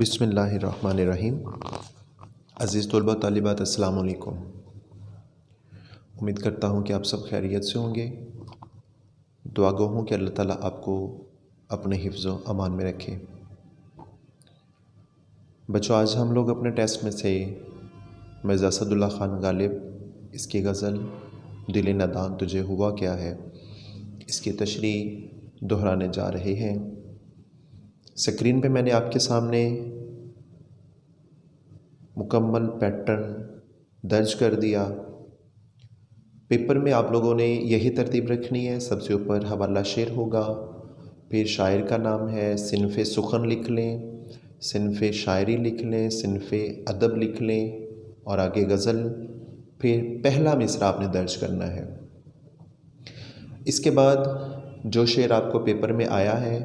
بسم اللہ الرحمن الرحیم۔ عزیز طلبہ طالبات، السلام علیکم۔ امید کرتا ہوں کہ آپ سب خیریت سے ہوں گے۔ دعا گو ہوں کہ اللہ تعالیٰ آپ کو اپنے حفظ و امان میں رکھے۔ بچوں، آج ہم لوگ اپنے ٹیسٹ میں سے مرزا اسد اللہ خان غالب اس کی غزل دل نادان تجھے ہوا کیا ہے، اس کی تشریح دہرانے جا رہے ہیں۔ اسکرین پہ میں نے آپ کے سامنے مکمل پیٹرن درج کر دیا۔ پیپر میں آپ لوگوں نے یہی ترتیب رکھنی ہے۔ سب سے اوپر حوالہ شعر ہوگا، پھر شاعر کا نام ہے، صنف سخن لکھ لیں، صنف شاعری لکھ لیں، صنف ادب لکھ لیں اور آگے غزل، پھر پہلا مصرع آپ نے درج کرنا ہے۔ اس کے بعد جو شعر آپ کو پیپر میں آیا ہے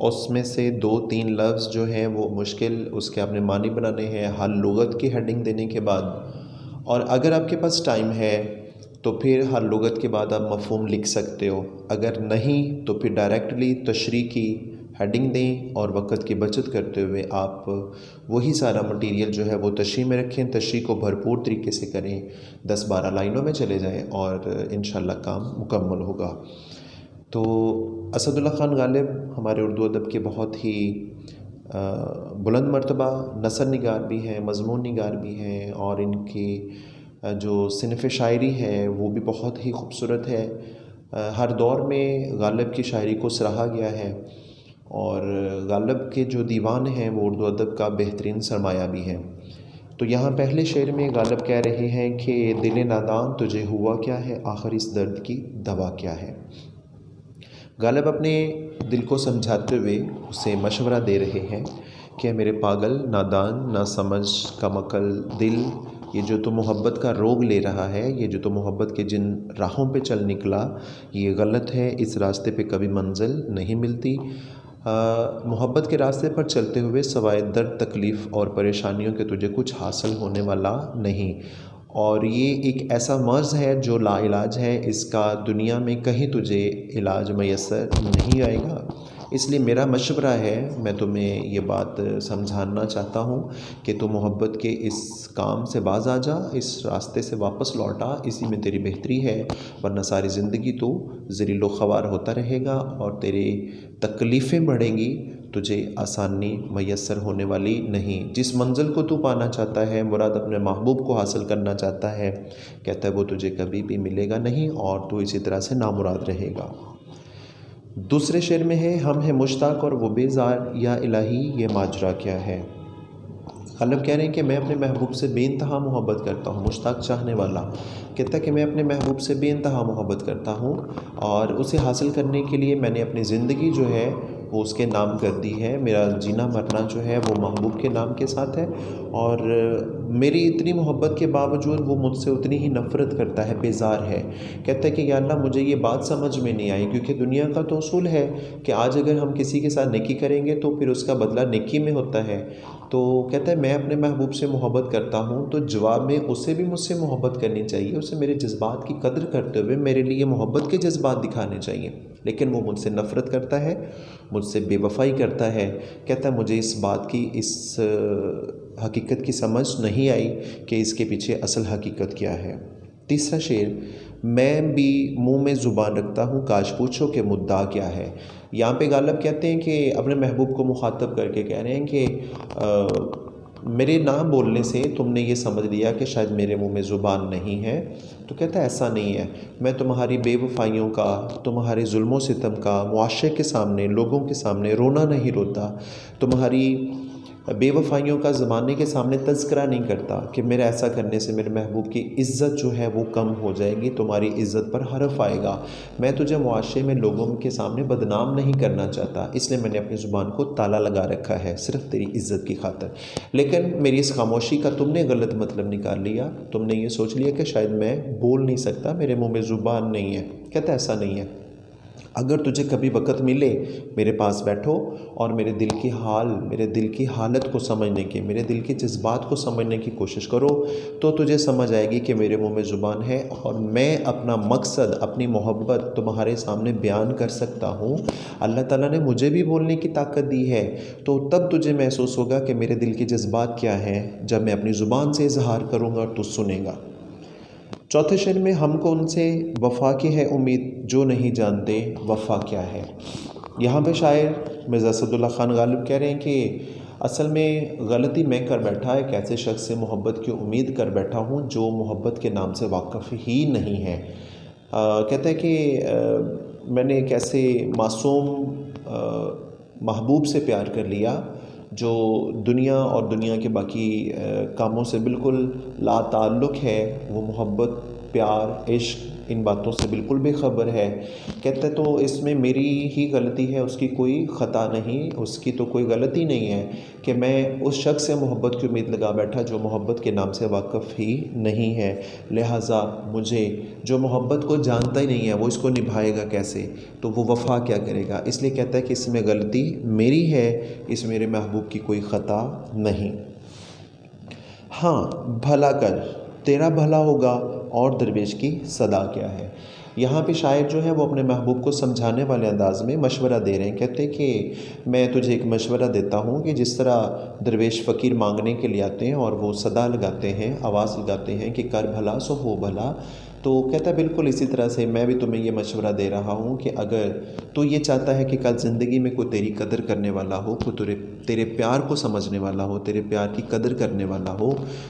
اس میں سے 2-3 لفظ جو ہیں وہ مشکل، اس کے آپ نے معنی بنانے ہیں ہر لغت کی ہیڈنگ دینے کے بعد، اور اگر آپ کے پاس ٹائم ہے تو پھر ہر لغت کے بعد آپ مفہوم لکھ سکتے ہو، اگر نہیں تو پھر ڈائریکٹلی تشریح کی ہیڈنگ دیں اور وقت کی بچت کرتے ہوئے آپ وہی سارا مٹیریل جو ہے وہ تشریح میں رکھیں، تشریح کو بھرپور طریقے سے کریں، 10-12 لائنوں میں چلے جائیں اور انشاءاللہ کام مکمل ہوگا۔ تو اسد اللہ خان غالب ہمارے اردو ادب کے بہت ہی بلند مرتبہ نثر نگار بھی ہیں، مضمون نگار بھی ہیں، اور ان کی جو صنف شاعری ہے وہ بھی بہت ہی خوبصورت ہے۔ ہر دور میں غالب کی شاعری کو سراہا گیا ہے، اور غالب کے جو دیوان ہیں وہ اردو ادب کا بہترین سرمایہ بھی ہیں۔ تو یہاں پہلے شعر میں غالب کہہ رہے ہیں کہ دل نادان تجھے ہوا کیا ہے، آخر اس درد کی دوا کیا ہے۔ غالب اپنے دل کو سمجھاتے ہوئے اسے مشورہ دے رہے ہیں کہ میرے پاگل، نادان، نہ سمجھ، کم عقل دل، یہ جو تو محبت کا روگ لے رہا ہے، یہ جو تو محبت کے جن راہوں پہ چل نکلا، یہ غلط ہے، اس راستے پہ کبھی منزل نہیں ملتی۔ محبت کے راستے پر چلتے ہوئے سوائے درد، تکلیف اور پریشانیوں کے تجھے کچھ حاصل ہونے والا نہیں، اور یہ ایک ایسا مرض ہے جو لا علاج ہے، اس کا دنیا میں کہیں تجھے علاج میسر نہیں آئے گا۔ اس لیے میرا مشورہ ہے، میں تمہیں یہ بات سمجھانا چاہتا ہوں کہ تو محبت کے اس کام سے باز آ جا، اس راستے سے واپس لوٹا، اسی میں تیری بہتری ہے، ورنہ ساری زندگی تو ذلیل و خوار ہوتا رہے گا اور تیری تکلیفیں بڑھیں گی، تجھے آسانی میسر ہونے والی نہیں۔ جس منزل کو تو پانا چاہتا ہے، مراد اپنے محبوب کو حاصل کرنا چاہتا ہے، کہتا ہے وہ تجھے کبھی بھی ملے گا نہیں، اور تو اسی طرح سے نامراد رہے گا۔ دوسرے شعر میں ہے، ہم ہیں مشتاق اور وہ بیزار، یا الہی یہ ماجرا کیا ہے۔ غالب کہہ رہے ہیں کہ میں اپنے محبوب سے بے انتہا محبت کرتا ہوں۔ مشتاق چاہنے والا کہتا ہے کہ میں اپنے محبوب سے بے انتہا محبت کرتا ہوں، اور اسے حاصل کرنے کے لیے میں نے اپنی زندگی جو ہے وہ اس کے نام کر دی ہے، میرا جینا مرنا جو ہے وہ محبوب کے نام کے ساتھ ہے، اور میری اتنی محبت کے باوجود وہ مجھ سے اتنی ہی نفرت کرتا ہے، بیزار ہے۔ کہتا ہے کہ یا اللہ مجھے یہ بات سمجھ میں نہیں آئی، کیونکہ دنیا کا تو اصول ہے کہ آج اگر ہم کسی کے ساتھ نیکی کریں گے تو پھر اس کا بدلہ نیکی میں ہوتا ہے۔ تو کہتا ہے میں اپنے محبوب سے محبت کرتا ہوں، تو جواب میں اسے بھی مجھ سے محبت کرنی چاہیے، اسے میرے جذبات کی قدر کرتے ہوئے میرے لیے محبت کے جذبات دکھانے چاہیے، لیکن وہ مجھ سے نفرت کرتا ہے، مجھ سے بے وفائی کرتا ہے۔ کہتا ہے مجھے اس بات کی، اس حقیقت کی سمجھ نہیں آئی کہ اس کے پیچھے اصل حقیقت کیا ہے۔ تیسرا شعر، میں بھی منہ میں زبان رکھتا ہوں، کاش پوچھو کہ مدعا کیا ہے۔ یہاں پہ غالب کہتے ہیں کہ اپنے محبوب کو مخاطب کر کے کہہ رہے ہیں کہ میرے نہ بولنے سے تم نے یہ سمجھ لیا کہ شاید میرے منہ میں زبان نہیں ہے، تو کہتا ہے ایسا نہیں ہے، میں تمہاری بے وفائیوں کا، تمہارے ظلم و ستم کا معاشرے کے سامنے، لوگوں کے سامنے رونا نہیں روتا، تمہاری بے وفائیوں کا زمانے کے سامنے تذکرہ نہیں کرتا کہ میرا ایسا کرنے سے میرے محبوب کی عزت جو ہے وہ کم ہو جائے گی، تمہاری عزت پر حرف آئے گا۔ میں تجھے معاشرے میں لوگوں کے سامنے بدنام نہیں کرنا چاہتا، اس لیے میں نے اپنی زبان کو تالا لگا رکھا ہے، صرف تیری عزت کی خاطر۔ لیکن میری اس خاموشی کا تم نے غلط مطلب نکال لیا، تم نے یہ سوچ لیا کہ شاید میں بول نہیں سکتا، میرے منہ میں زبان نہیں ہے۔ کہتا ہے ایسا نہیں ہے، اگر تجھے کبھی وقت ملے میرے پاس بیٹھو اور میرے دل کی حالت کو سمجھنے کی، میرے دل کے جذبات کو سمجھنے کی کوشش کرو تو تجھے سمجھ آئے گی کہ میرے منہ میں زبان ہے اور میں اپنا مقصد، اپنی محبت تمہارے سامنے بیان کر سکتا ہوں۔ اللہ تعالیٰ نے مجھے بھی بولنے کی طاقت دی ہے، تو تب تجھے محسوس ہوگا کہ میرے دل کے جذبات کیا ہیں جب میں اپنی زبان سے اظہار کروں گا اور تو سنے گا۔ چوتھے شعر میں ہم کو ان سے وفا کی ہے امید جو نہیں جانتے وفا کیا ہے۔ یہاں پہ شاعر مرزا اسد اللہ خان غالب کہہ رہے ہیں کہ اصل میں غلطی میں کر بیٹھا، ایک ایسے شخص سے محبت کی امید کر بیٹھا ہوں جو محبت کے نام سے واقف ہی نہیں ہے۔ کہتا ہے کہ میں نے ایک ایسے معصوم محبوب سے پیار کر لیا جو دنیا اور دنیا کے باقی کاموں سے بالکل لا تعلق ہے، وہ محبت، پیار، عشق ان باتوں سے بالکل بے خبر ہے۔ کہتا ہے تو اس میں میری ہی غلطی ہے، اس کی کوئی خطا نہیں، اس کی تو کوئی غلطی نہیں ہے کہ میں اس شخص سے محبت کی امید لگا بیٹھا جو محبت کے نام سے واقف ہی نہیں ہے، لہٰذا مجھے جو محبت کو جانتا ہی نہیں ہے وہ اس کو نبھائے گا کیسے، تو وہ وفا کیا کرے گا۔ اس لیے کہتا ہے کہ اس میں غلطی میری ہے، اس میرے محبوب کی کوئی خطا نہیں۔ ہاں بھلا کر تیرا بھلا ہوگا اور درویش کی صدا کیا ہے۔ یہاں پہ شاعر جو ہے وہ اپنے محبوب کو سمجھانے والے انداز میں مشورہ دے رہے ہیں۔ کہتے ہیں کہ میں تجھے ایک مشورہ دیتا ہوں کہ جس طرح درویش فقیر مانگنے کے لیے آتے ہیں اور وہ صدا لگاتے ہیں، آواز لگاتے ہیں کہ کر بھلا سو ہو بھلا، تو کہتا ہے بالکل اسی طرح سے میں بھی تمہیں یہ مشورہ دے رہا ہوں کہ اگر تو یہ چاہتا ہے کہ کل زندگی میں کوئی تیری قدر کرنے والا ہو، کوئی تیرے پیار کو سمجھنے والا ہو، تیرے پیار کی قدر کرنے والا ہو،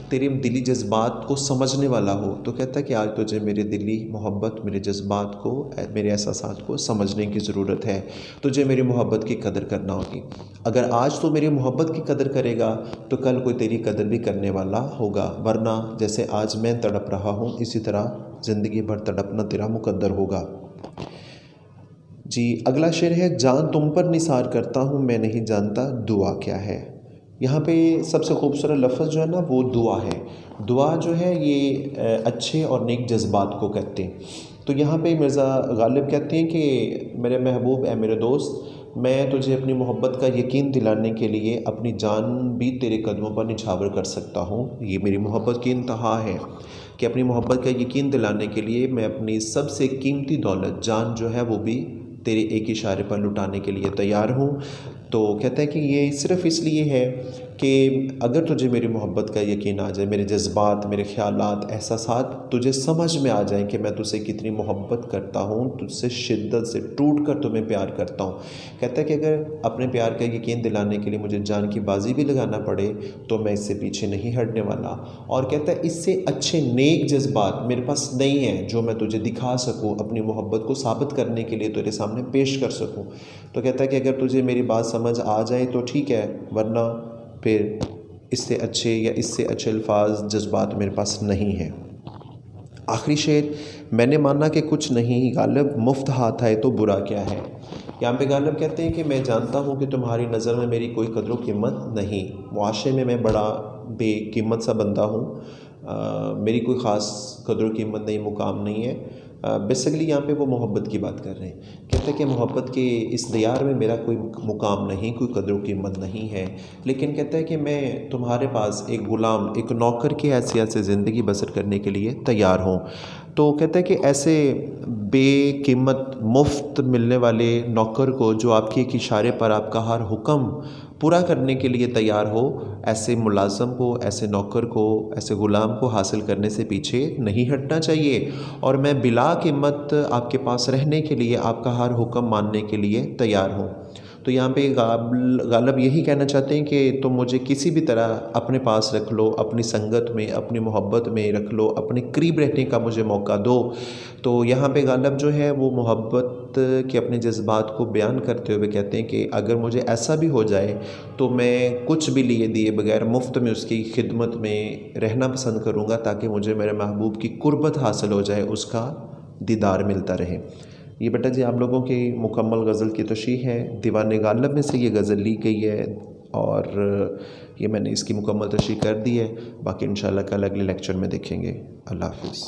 تیرے دلی جذبات کو سمجھنے والا ہو، تو کہتا ہے کہ آج تجھے میرے دلی محبت، میرے جذبات کو، میرے احساسات کو سمجھنے کی ضرورت ہے، تجھے میری محبت کی قدر کرنا ہوگی۔ اگر آج تو میری محبت کی قدر کرے گا تو کل کوئی تیری قدر بھی کرنے والا ہوگا، ورنہ جیسے آج میں تڑپ رہا ہوں اسی طرح زندگی بھر تڑپنا تیرا مقدر ہوگا۔ جی اگلا شعر ہے جان تم پر نثار کرتا ہوں میں نہیں جانتا دعا کیا ہے۔ یہاں پہ سب سے خوبصورت لفظ جو ہے نا وہ دعا ہے۔ دعا جو ہے یہ اچھے اور نیک جذبات کو کہتے ہیں۔ تو یہاں پہ مرزا غالب کہتے ہیں کہ میرے محبوب، اے میرے دوست، میں تجھے اپنی محبت کا یقین دلانے کے لیے اپنی جان بھی تیرے قدموں پر نچھاور کر سکتا ہوں۔ یہ میری محبت کی انتہا ہے کہ اپنی محبت کا یقین دلانے کے لیے میں اپنی سب سے قیمتی دولت جان جو ہے وہ بھی تیرے ایک اشارے پر لٹانے کے لیے تیار ہوں۔ تو کہتا ہے کہ یہ صرف اس لیے ہے کہ اگر تجھے میری محبت کا یقین آ جائے، میرے جذبات، میرے خیالات، احساسات تجھے سمجھ میں آ جائیں کہ میں تجھ سے کتنی محبت کرتا ہوں، تجھ سے شدت سے ٹوٹ کر تمہیں پیار کرتا ہوں۔ کہتا ہے کہ اگر اپنے پیار کا یقین دلانے کے لیے مجھے جان کی بازی بھی لگانا پڑے تو میں اس سے پیچھے نہیں ہٹنے والا۔ اور کہتا ہے اس سے اچھے نیک جذبات میرے پاس نہیں ہیں جو میں تجھے دکھا سکوں، اپنی محبت کو ثابت کرنے کے لیے تیرے سامنے پیش کر سکوں۔ تو کہتا ہے کہ اگر تجھے میری بات سمجھ آ جائے تو ٹھیک ہے، ورنہ پھر اس سے اچھے یا اس سے اچھے الفاظ، جذبات میرے پاس نہیں ہیں۔ آخری شعر میں نے مانا کہ کچھ نہیں غالب مفت ہاتھ آئے تو برا کیا ہے۔ یہاں پہ غالب کہتے ہیں کہ میں جانتا ہوں کہ تمہاری نظر میں میری کوئی قدر و قیمت نہیں، معاشرے میں میں بڑا بے قیمت سا بندہ ہوں، میری کوئی خاص قدر و قیمت نہیں، مقام نہیں ہے۔ بیسیکلی یہاں پہ وہ محبت کی بات کر رہے ہیں۔ کہتے ہیں کہ محبت کے اس دیار میں میرا کوئی مقام نہیں، کوئی قدر و قیمت نہیں ہے، لیکن کہتا ہے کہ میں تمہارے پاس ایک غلام، ایک نوکر کی حیثیت سے زندگی بسر کرنے کے لیے تیار ہوں۔ تو کہتا ہے کہ ایسے بے قیمت مفت ملنے والے نوکر کو جو آپ کے ایک اشارے پر آپ کا ہر حکم پورا کرنے کے لیے تیار ہو، ایسے ملازم کو، ایسے نوکر کو، ایسے غلام کو حاصل کرنے سے پیچھے نہیں ہٹنا چاہیے، اور میں بلا قیمت آپ کے پاس رہنے کے لیے، آپ کا ہر حکم ماننے کے لیے تیار ہوں۔ تو یہاں پہ غالب یہی کہنا چاہتے ہیں کہ تم مجھے کسی بھی طرح اپنے پاس رکھ لو، اپنی سنگت میں، اپنی محبت میں رکھ لو، اپنے قریب رہنے کا مجھے موقع دو۔ تو یہاں پہ غالب جو ہے وہ محبت کے اپنے جذبات کو بیان کرتے ہوئے کہتے ہیں کہ اگر مجھے ایسا بھی ہو جائے تو میں کچھ بھی لیے دیے بغیر مفت میں اس کی خدمت میں رہنا پسند کروں گا، تاکہ مجھے میرے محبوب کی قربت حاصل ہو جائے، اس کا دیدار ملتا رہے۔ یہ بیٹا جی آپ لوگوں کی مکمل غزل کی تشریح ہے، دیوان غالب میں سے یہ غزل لی گئی ہے اور یہ میں نے اس کی مکمل تشریح کر دی ہے، باقی انشاءاللہ کل اگلے لیکچر میں دیکھیں گے۔ اللہ حافظ۔